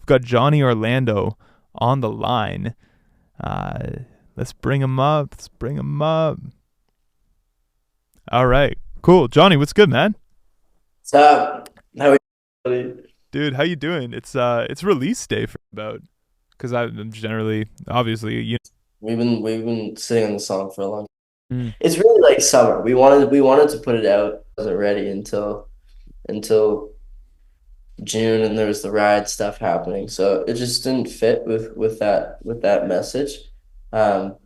We've got Johnny Orlando on the line. Let's bring him up. All right, cool. Johnny, what's good, man? What's up? How are you? Dude, how you doing? It's release day for about because I'm generally obviously We've been sitting on the song for a long time. Mm. It's really like summer. We wanted to put it out. It wasn't ready until June, and there was the ride stuff happening. So it just didn't fit with that message. Um,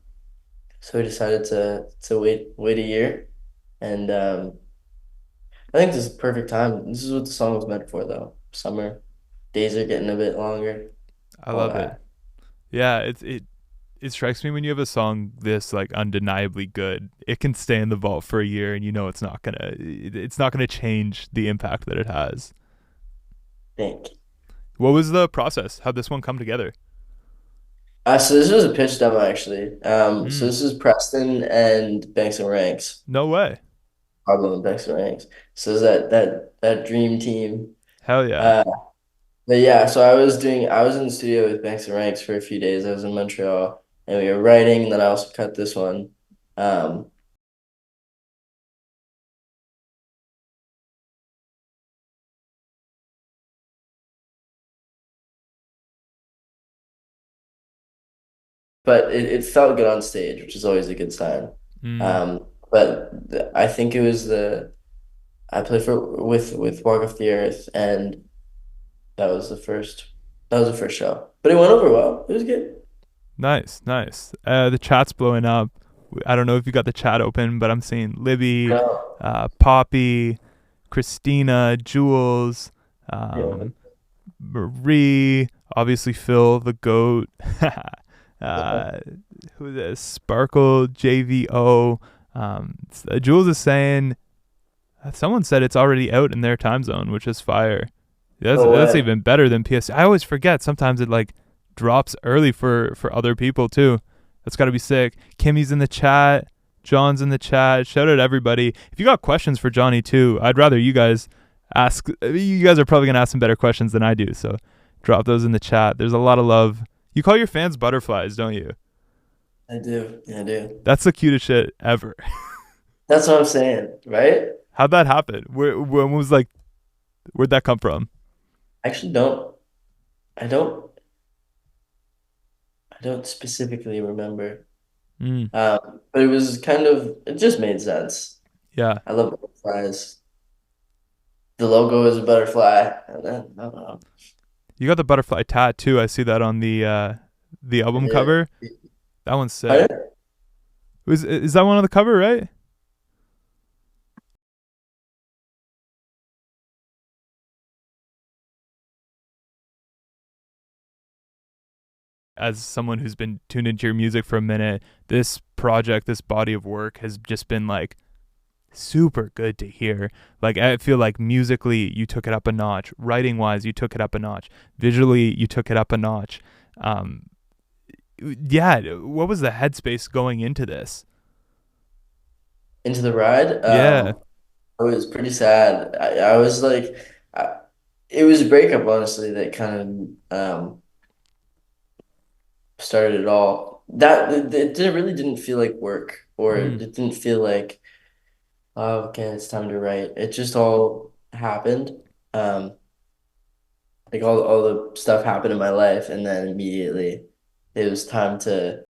so we decided to wait a year. And I think this is the perfect time. This is what the song was meant for though. Summer. Days are getting a bit longer, I all love it. that. Yeah, it strikes me when you have a song this like undeniably good, it can stay in the vault for a year, and you know it's not gonna change the impact that it has. Think. What was the process? How'd this one come together? So this was a pitch demo actually. So Mm. this is Preston and Banks and Ranks, No way. Pablo and Banks and Ranks. So is that dream team. Hell yeah. Uh, but yeah, so I was in the studio with Banks and Ranks for a few days. I was in Montreal and we were writing, and then I also cut this one. Um, but it felt good on stage, which is always a good sign. Mm. I think it was the I played for with Walk Off the Earth, and that was the first that was the first show. But it went over well. It was good. Nice, nice. The chat's blowing up. I don't know if you got the chat open, but I'm seeing Libby, No. Poppy, Christina, Jules, Yeah. Marie, obviously Phil the goat. uh, who is this? Sparkle, JVO. Jules is saying someone said it's already out in their time zone, which is fire. No That's way. even better than PS. I always forget. Sometimes it like drops early for other people too. That's got to be sick. Kimmy's in the chat. John's in the chat. Shout out everybody. If you got questions for Johnny too, I'd rather you guys ask. You guys are probably gonna ask some better questions than I do. So drop those in the chat. There's a lot of love. You call your fans butterflies, don't you? I do. I do. That's the cutest shit ever. That's what I'm saying, right? How'd that happen? When was like, where'd that come from? I actually don't. I don't. I don't specifically remember. Mm, But it was kind of. It just made sense. yeah. I love butterflies. The logo is a butterfly, and then I don't know. You got the butterfly tattoo. I see that on the album Yeah. cover. That one's sick. Pardon? Is that one on the cover, right? As someone who's been tuned into your music for a minute, this project, this body of work has just been like super good to hear. Like I feel like musically you took it up a notch, writing wise you took it up a notch, visually you took it up a notch. Um, yeah, what was the headspace going into this? Into the ride. Yeah. It was pretty sad. I was like, I, it was a breakup, honestly, that kind of started it all. It really didn't feel like work, or it Mm. didn't feel like, oh, okay, it's time to write. It just all happened. Um, like all the stuff happened in my life, and then immediately it was time to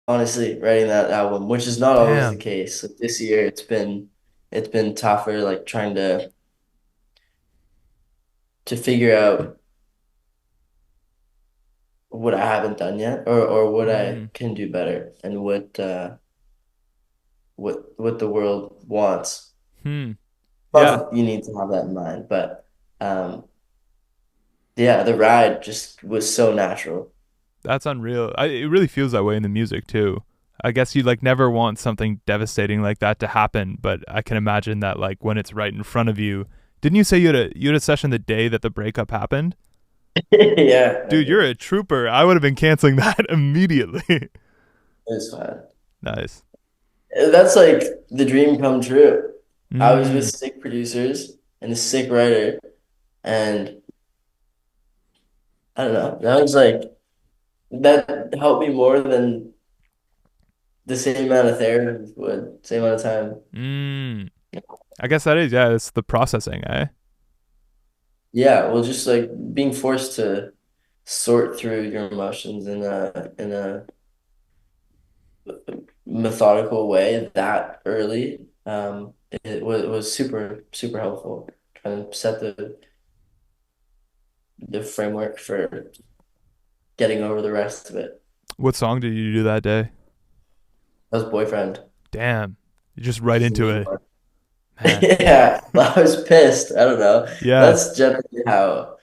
honestly writing that album, which is not always the Damn. case. Like this year, it's been tougher, like trying to figure out what I haven't done yet, or what I Mm. can do better, and what the world wants. Hmm. Not Yeah, that you need to have that in mind, but um, yeah, the ride just was so natural. that's unreal. It really feels that way in the music too. I guess you like never want something devastating like that to happen, but I can imagine that like when it's right in front of you. Didn't you say you had a session the day that the breakup happened? Yeah, I Dude, you're did. a trooper. I would have been canceling that immediately. It was fun. Nice. That's like the dream come true. I was with Mm, sick producers and a sick writer, and I don't know. That was like that helped me more than the same amount of therapy would, same amount of time. mm. I guess that is, yeah, it's the processing, eh? Yeah, well, just like being forced to sort through your emotions in a methodical way that early, it was super helpful. Trying to set the framework for getting over the rest of it. What song did you do that day? That was boyfriend. Damn. You're just right into it. Man. Yeah, I was pissed. I don't know. Yeah. That's generally how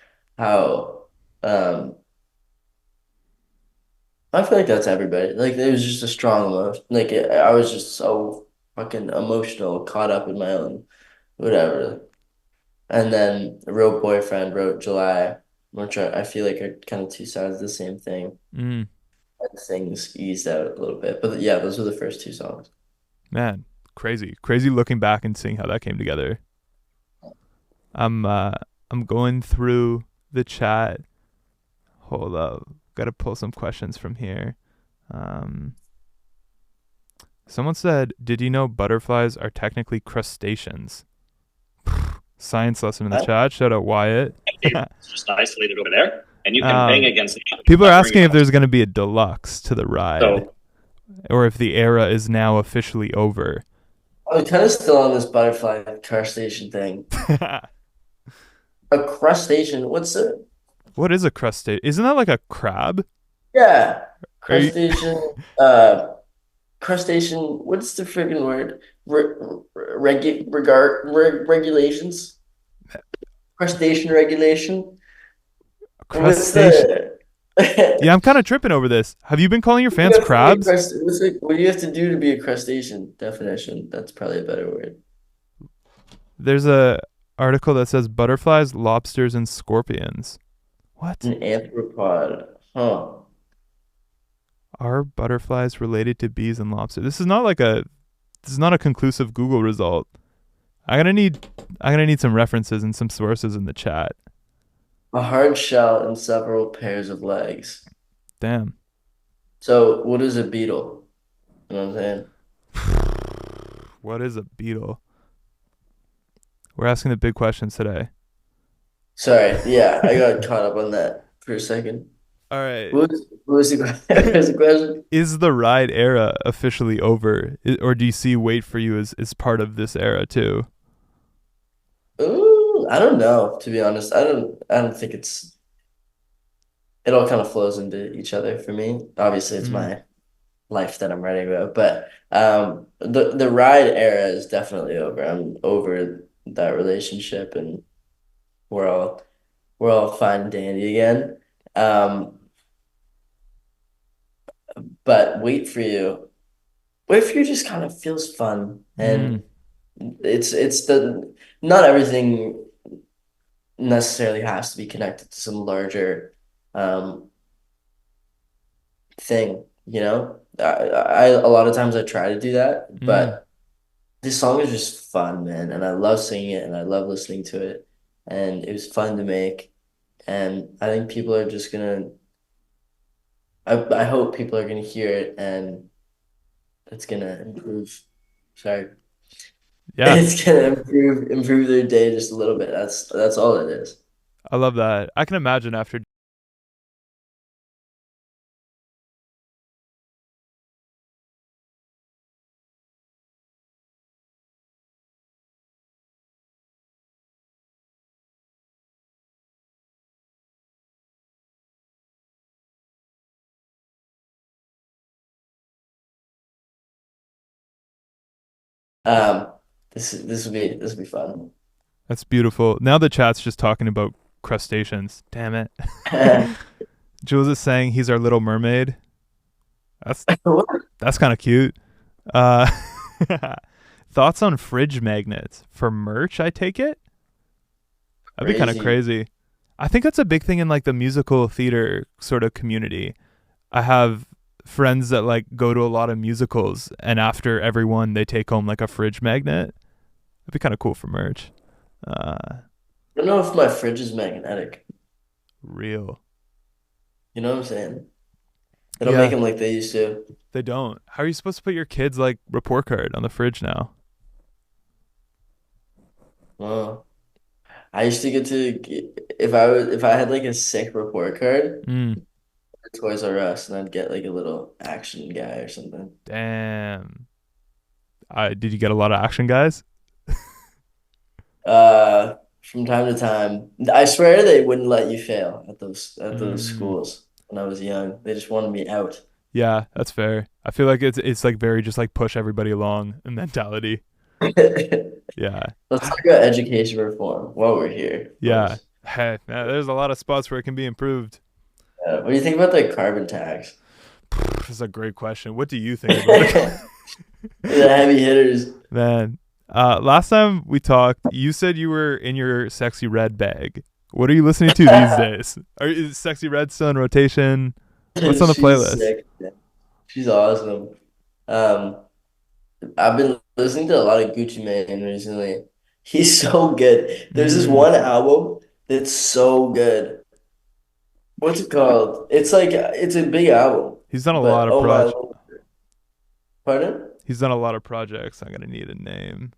I feel like that's everybody. Like it was just a strong emotion. Like I was just so fucking emotional, caught up in my own whatever. And then wrote boyfriend, wrote July, which I feel like are kind of two sides of the same thing. Mm, And things eased out a little bit, but yeah, those were the first two songs. man. Crazy. Crazy looking back and seeing how that came together. I'm uh I'm going through the chat. Hold up. Gotta pull some questions from here. Um Someone said, "Did you know butterflies are technically crustaceans?" Science lesson in the chat. Shout out Wyatt. It's just isolated over there, and you can bang um, against it. People are asking if there's going to be a deluxe to the ride, So or if the era is now officially over. I'm kind of still on this butterfly crustacean thing. A crustacean, what's it? What is a crustacean? Isn't that like a crab? Yeah, Are you crustacean. Crustacean. What's the friggin' word? Regulations. Crustacean regulation. What's crustacean? the? Yeah, I'm kind of tripping over this. Have you been calling your What do you fans have to be a crabs? what do you have to do to be a crustacean? Definition. That's probably a better word. There's a article that says butterflies, lobsters, and scorpions. What? An anthropod. Huh. Are butterflies related to bees and lobsters? This is not a conclusive Google result. I'm gonna need some references and some sources in the chat. A hard shell and several pairs of legs. Damn. So what is a beetle? You know what I'm saying? What is a beetle? We're asking the big questions today. Sorry. Yeah, I got caught up on that for a second. All right. What was what was the question? Is the ride era officially over, or do you see Wait for You as part of this era too? Ooh, I don't know, to be honest. I don't think it all kind of flows into each other for me. Obviously, it's Mm, my life that I'm writing about, but the ride era is definitely over. I'm over that relationship and we're all we're all fine and dandy again. Um, but Wait for You just kind of feels fun mm, and it's the not everything necessarily has to be connected to some larger um thing, you know? I a lot of times I try to do that, mm. but this song is just fun, man, and I love singing it and I love listening to it and it was fun to make and I think people are just gonna I hope people are gonna hear it and it's gonna improve. Sorry. Yeah, It's gonna improve their day just a little bit. That's all it is. I love that. I can imagine after. Um, this will be fun. That's beautiful. Now the chat's just talking about crustaceans. Damn it. Jules is saying he's our little mermaid. That's that's kind of cute. Uh, Thoughts on fridge magnets for merch? I take it. That'd be kind of Crazy. crazy. I think that's a big thing in like the musical theater sort of community. I have friends that like go to a lot of musicals, and after everyone they take home like a fridge magnet. That'd be kind of cool for merch. I don't know if my fridge is magnetic. Real. You know what I'm saying? They don't make Yeah, them like they used to. they don't. How are you supposed to put your kids like report card on the fridge now? Oh, I used to get to if I had like a sick report card Mm, at Toys R Us, and I'd get like a little action guy or something. damn. Did you get a lot of action guys? From time to time, I swear they wouldn't let you fail at those Mm, schools when I was young. They just wanted me out. yeah, that's fair. I feel like it's like very just like push everybody along mentality. Yeah. Let's talk about education reform while we're here, of Yeah. course. Hey, there's a lot of spots where it can be improved. What do you think about the carbon tax? That's a great question. What do you think about The it? heavy hitters. Man, last time we talked, you said you were in your Sexy Red bag. What are you listening to these days? Is Sexy Red still in rotation? What's on the She's playlist? sick. She's awesome. Um, I've been listening to a lot of Gucci Mane recently. He's so good. There's this Mm, one album that's so good. What's it called? It's like it's a big album, he's done a but lot of oh my proj. Lord. Pardon? He's done a lot of projects. I'm gonna need a name.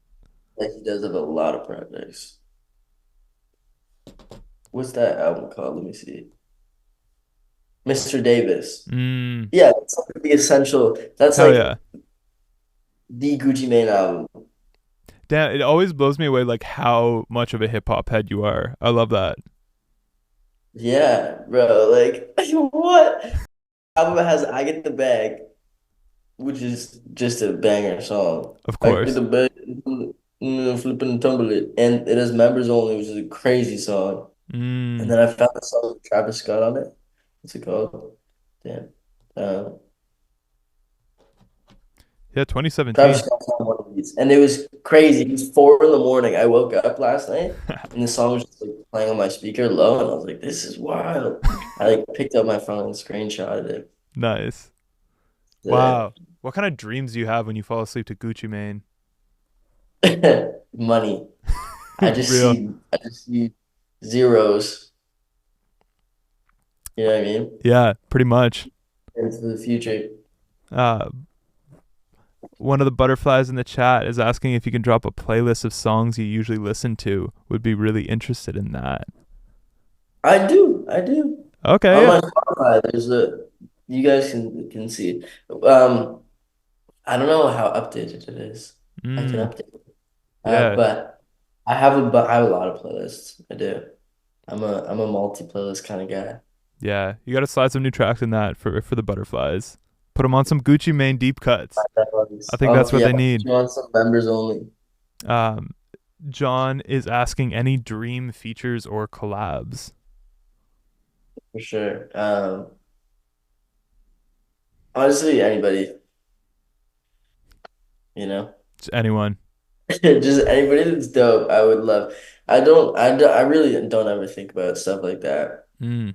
Yeah, he does have a lot of projects. What's that album called? Let me see. Mr. Davis. Mm, Yeah, that's like the essential. That's hell like yeah. the Gucci Mane album. Damn, it always blows me away like how much of a hip hop head you are. I love that. Yeah, bro. Like what? Album has "I Get the Bag," which is just a banger song. Of I get the course. bag, flip it and tumble it, and it has members only, which is a crazy song. And Mm, then I found a song with Travis Scott on it. What's it called? Damn. Uh, yeah, Travis 2017. Scott's on one of these, and it was crazy. It was 4 in the morning. I woke up last night, and the song was just like playing on my speaker low, and I was like, "This is wild." I like picked up my phone and screenshotted Nice. it. Wow. What kind of dreams do you have when you fall asleep to Gucci Mane? Money. Real. I just see zeros. You know what I mean? Yeah, pretty much. Into the future. Uh, one of the butterflies in the chat is asking if you can drop a playlist of songs you usually listen to. Would be really interested in that. I do. I do. Okay, On yeah. my Spotify, there's a you guys can see. Um, I don't know how updated it is. I can Mm, update it. yeah. But I have a lot of playlists. I do. I'm a multi playlist kind of guy. Yeah. You got to slide some new tracks in that for the butterflies. Put them on some Gucci Mane deep cuts. I think Oh that's what yeah, they need. you want some members only Um, John is asking any dream features or collabs. for sure. Honestly, anybody, you know. Just anyone. Just anybody that's dope, I would love. I really don't ever think about stuff like that. Mm,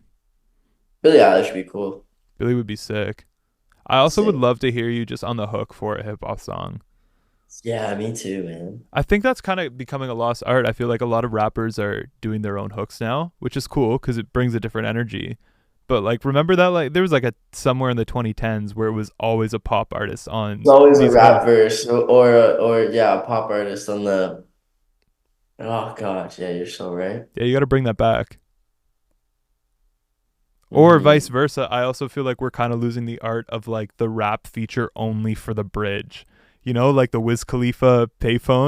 Billie Eilish would be cool. Billy would be sick. I also would Sick. love to hear you just on the hook for a hip hop song. Yeah, me too, man. I think that's kind of becoming a lost art. I feel like a lot of rappers are doing their own hooks now, which is cool because it brings a different energy. But like, remember that like there was like a somewhere in the 2010s where it was always a pop artist It's on always a these rap hooks. verse or yeah, a pop artist on the. Oh gosh, yeah, you're so right. Yeah, you got to bring that back. Or vice Hmm. versa. I also feel like we're kind of losing the art of like the rap feature only for the bridge. You know, like the Wiz Khalifa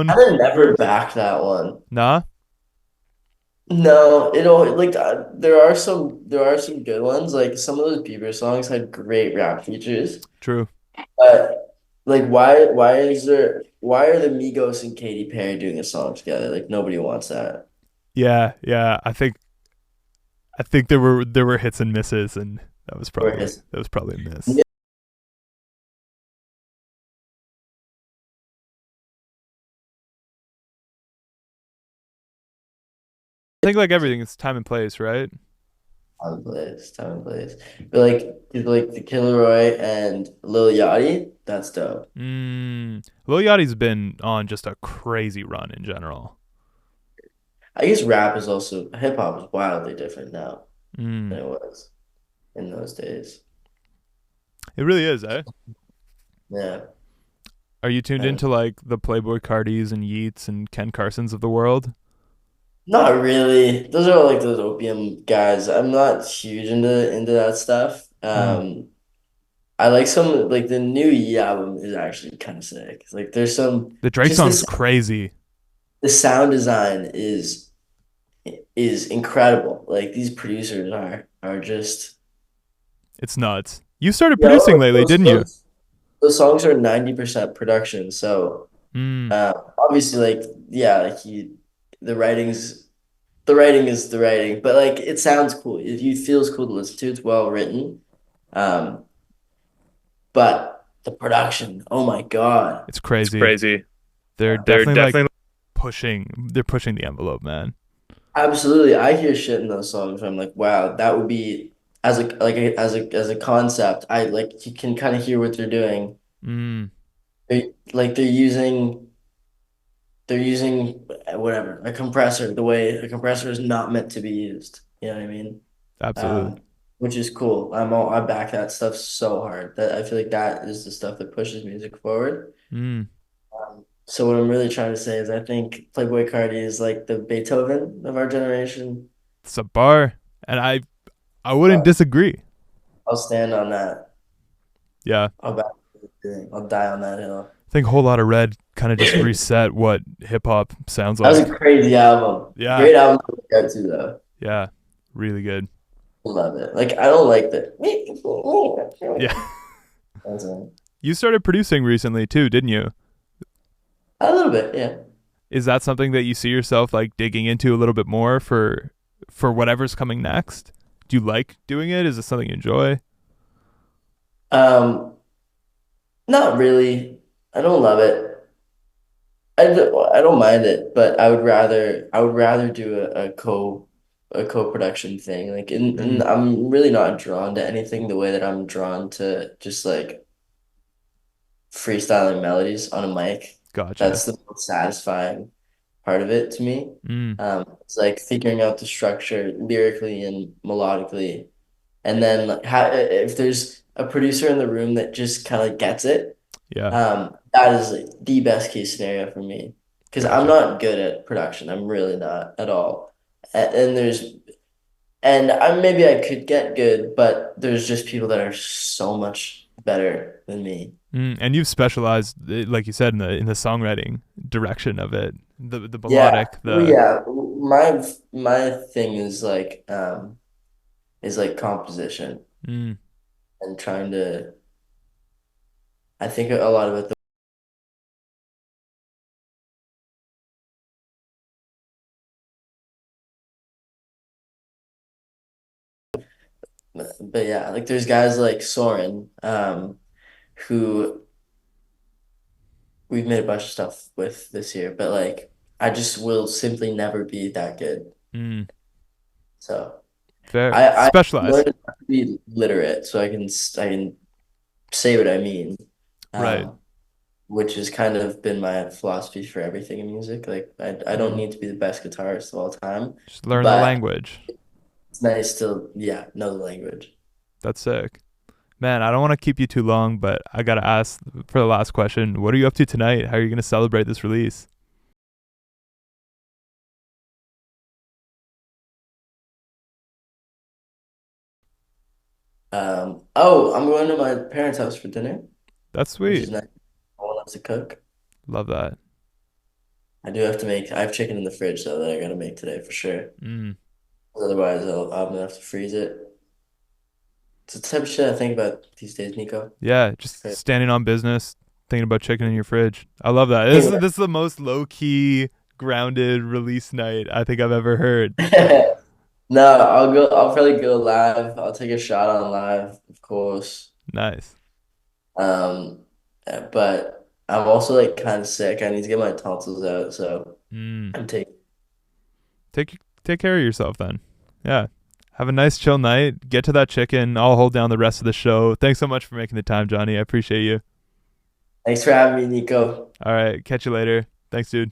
I payphone. would never back that one. Nah, No, like there are some good ones. Like some of those Bieber songs had great rap features, true. but like why are the Migos and Katy Perry doing a song together? Like nobody wants that. Yeah, yeah. I think there were hits and misses, and Whereas that was probably a miss. I think like everything, it's time and place, right? Time and place. But like the Killer and Lil Yachty, that's dope. Lil Yachty's been on just a crazy run in general. I guess rap is also hip hop is wildly different now than Mm. it was in those days. It really is, eh? Yeah. Are you tuned And into like the Playboy Cardis and Yeats and Ken Carsons of the world? not really. Those are all like those opium guys. I'm not huge into that stuff. Mm. I like some like the new Yee album is actually kind of sick. Like there's some The Drake just song's crazy. the sound design is incredible. Like these producers are just It's nuts. You started yeah. producing lately, didn't you? Those songs are 90% production. So Mm. obviously like yeah, like the writings the writing is the writing, but like it sounds cool. It feels cool to listen to. It's well written. Um, but the production, oh my God. It's It's crazy. crazy. They're They're definitely like definitely pushing. They're pushing the envelope, man. Absolutely. I hear shit in those songs. I'm like, wow, that would be as a concept. I like you can kind of hear what they're doing. Mm. Like they're using whatever a compressor the way a compressor is not meant to be used. You know what I mean? Absolutely. Um, which is cool. I back that stuff so hard that I feel like that is the stuff that pushes music forward. Mm. So what I'm really trying to say is I think Playboy Cardi is like the Beethoven of our generation. It's a bar, and I wouldn't Uh, disagree. I'll stand on that. Yeah, I'll back the thing. I'll die on that hill. I think Whole Lot of Red kind of just reset what hip hop sounds That was a like. crazy album. Yeah, Great album to look out to though. yeah, really good. Love it. Like I don't like the Yeah, That's it. you started producing recently too, didn't you? A little bit, yeah. Is that something that you see yourself like digging into a little bit more for whatever's coming next? Do you like doing it? Is it something you enjoy? Um, Not really. I don't love it. I don't mind it, but I would rather do a co-production thing. Like and Mm, I'm really not drawn to anything the way that I'm drawn to just like freestyling melodies on a mic. gotcha. That's the most satisfying part of it to me. Mm, It's like figuring out the structure lyrically and melodically, and then like if there's a producer in the room that just kind of gets it, yeah, that is like the best case scenario for me because I'm gotcha. not good at production. I'm really not at all. And I maybe I could get good, but there's just people that are so much better than me. And you've specialized, like you said, in the songwriting direction of it, the Yeah, melodic, well, the yeah. My thing is like composition mm, and trying to. I think a lot of it, but yeah, like there's guys like Soren, who we've made a bunch of stuff with this year, but like I just will simply never be that good. mm, So fair I specialized, learned to be literate so I can say what I mean. right? Um, which has kind of been my philosophy for everything in music. Like I don't Mm, need to be the best guitarist of all time, just learn the but language. it's nice to yeah, know the language. That's sick. Man, I don't want to keep you too long, but I gotta ask for the last question. What are you up to tonight? How are you gonna celebrate this release? I'm going to my parents' house for dinner, That's which sweet. is nice. No one loves to cook. Love that. I have chicken in the fridge though that I gotta make today for sure. Mm. Otherwise, I'm gonna have to freeze it. It's the type of shit I think about these days, Nico. Yeah, It's just crazy. standing on business, thinking about chicken in your fridge. I love that. This is the most low key, grounded release night I think I've ever heard. No, I'll go. I'll probably go live. I'll take a shot on live, of course. Nice. Um, but I'm also like kind of sick. I need to get my tonsils out, so Mm. I'm taking. Take care of yourself then. Yeah. Have a nice chill night. Get to that chicken. I'll hold down the rest of the show. Thanks so much for making the time, Johnny. I appreciate you. Thanks for having me, Nico. All right. Catch you later. Thanks, dude.